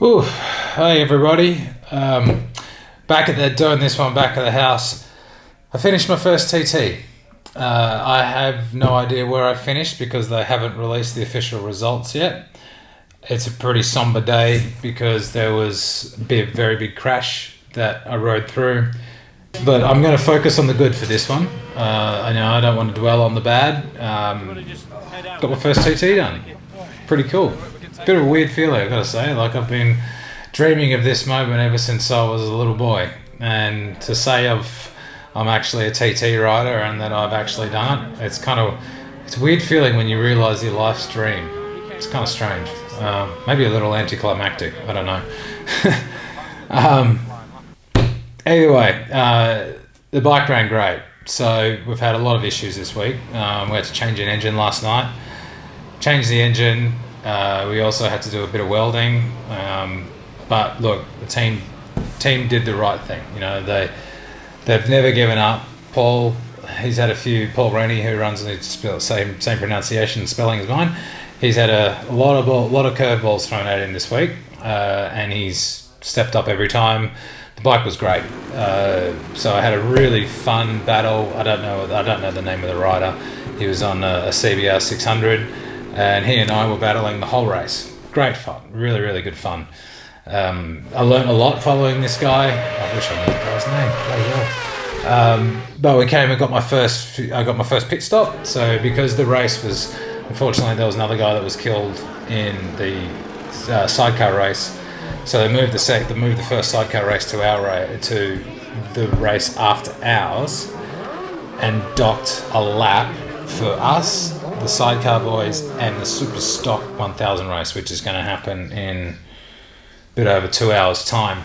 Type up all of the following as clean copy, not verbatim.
Ooh, hey everybody. Back at doing this one back at the house. I finished my first TT. I have no idea where I finished because they haven't released the official results yet. It's a pretty somber day because there was a very big crash that I rode through. But I'm going to focus on the good for this one. I know I don't want to dwell on the bad. Got my first TT done. Pretty cool. Bit of a weird feeling, I've got to say. Like, I've been dreaming of this moment ever since I was a little boy. And to say I'm actually a TT rider and that I've actually done it, it's a weird feeling when you realise your life's dream. It's kind of strange. Maybe a little anticlimactic, I don't know. Anyway, the bike ran great. So we've had a lot of issues this week. We had to change an engine last night. Changed the engine. We also had to do a bit of welding. But look, the team did the right thing. You know, they've never given up. Paul, he's had a few. Paul Rennie, who runs the same pronunciation and spelling as mine, he's had a lot of curveballs thrown at him this week, and he's stepped up every time. The bike was great. So I had a really fun battle. I don't know the name of the rider. He was on a CBR 600, and he and I were battling the whole race. Great fun, really good fun. I learned a lot following this guy. I wish I knew the guy's name. Bloody hell. But we came and got my first pit stop. So because the race was, unfortunately, there was another guy that was killed in the sidecar race. So they moved the first sidecar race to the race after ours, and docked a lap for us, the sidecar boys, and the super stock 1000 race, which is going to happen in a bit over 2 hours time.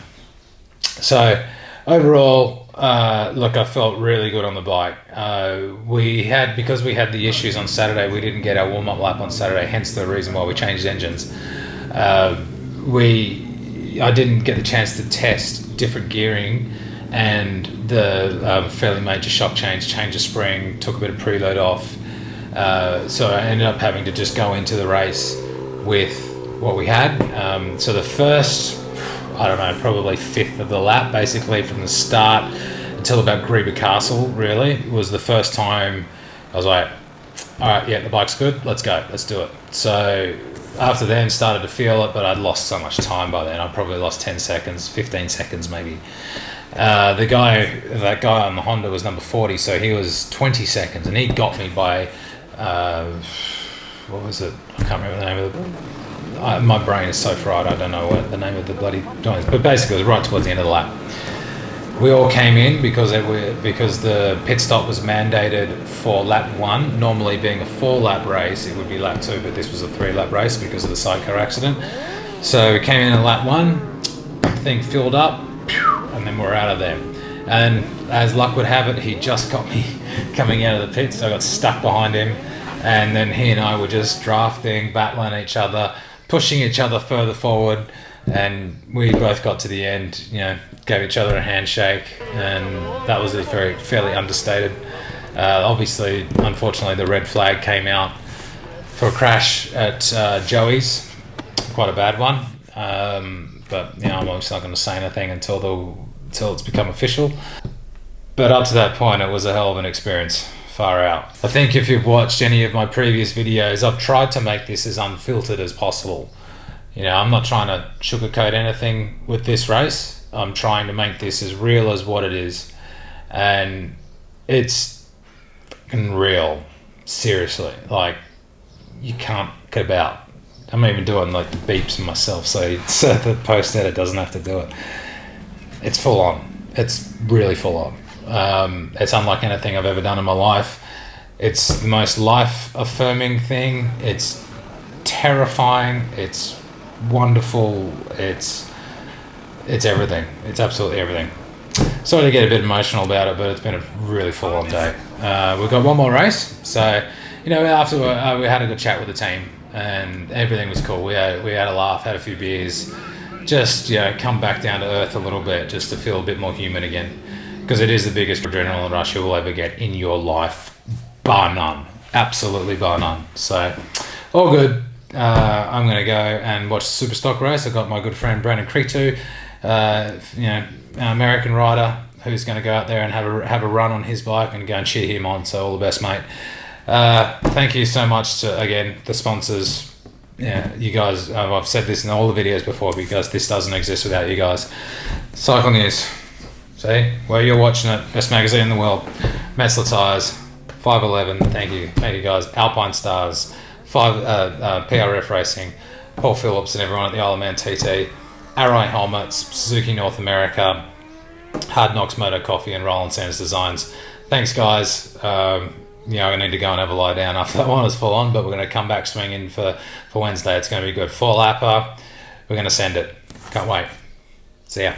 So overall, look, I felt really good on the bike. Because we had the issues on Saturday, we didn't get our warm-up lap on Saturday, hence the reason why we changed engines. I didn't get the chance to test different gearing and the fairly major shock change of spring, took a bit of preload off. So I ended up having to just go into the race with what we had. So the first, I don't know, probably fifth of the lap, basically from the start until about Greba Castle, really, was the first time I was like, all right, yeah, the bike's good, let's go, let's do it. So after then started to feel it, but I'd lost so much time by then. I probably lost 10 seconds, 15 seconds maybe. That guy on the Honda was number 40, so he was 20 seconds, and he got me by, what was it? I can't remember the name of it. My brain is so fried, I don't know what the name of the bloody joint is, but basically it was right towards the end of the lap. We all came in because the pit stop was mandated for lap 1. Normally being a 4-lap race, it would be lap 2, but this was a 3-lap race because of the sidecar accident. So we came in at lap 1, thing filled up, and then we're out of there. And as luck would have it, he just got me coming out of the pit, so I got stuck behind him. And then he and I were just drafting, battling each other, pushing each other further forward. And we both got to the end, you know, gave each other a handshake, and that was fairly understated. Obviously, unfortunately, the red flag came out for a crash at Joey's, quite a bad one. But you know, I'm obviously not going to say anything until it's become official. But up to that point, it was a hell of an experience, far out. I think if you've watched any of my previous videos, I've tried to make this as unfiltered as possible. You know, I'm not trying to sugarcoat anything with this race. I'm trying to make this as real as what it is. And it's fucking real. Seriously. Like, you can't get about. I'm even doing like the beeps myself so the post edit doesn't have to do it. It's full on. It's really full on. It's unlike anything I've ever done in my life. It's the most life-affirming thing. It's terrifying. It's wonderful. It's everything. It's absolutely everything. Sorry to get a bit emotional about it, but it's been a really full-on day. We've got one more race, so you know, after we had a good chat with the team, and everything was cool. We had a laugh, had a few beers, just, you know, come back down to earth a little bit, just to feel a bit more human again, because it is the biggest adrenaline rush you will ever get in your life, bar none. Absolutely bar none. So all good. I'm going to go and watch the Super Stock race. I've got my good friend Brandon Cretu, an American rider who's going to go out there and have a run on his bike and go and cheer him on. So all the best, mate. Thank you so much to, again, the sponsors. Yeah, you guys, I've said this in all the videos before because this doesn't exist without you guys. Cycle News. See, where you're watching it, best magazine in the world. Metzler Tires, 511, thank you guys. Alpine Stars, PRF Racing, Paul Phillips and everyone at the Isle of Man TT, Arrow Helmets, Suzuki North America, Hard Knocks Moto Coffee and Roland Sanders Designs. Thanks guys. I need to go and have a lie down after that one was full on, but we're going to come back swinging for Wednesday. It's going to be good. 4-lapper. We're going to send it. Can't wait. See ya.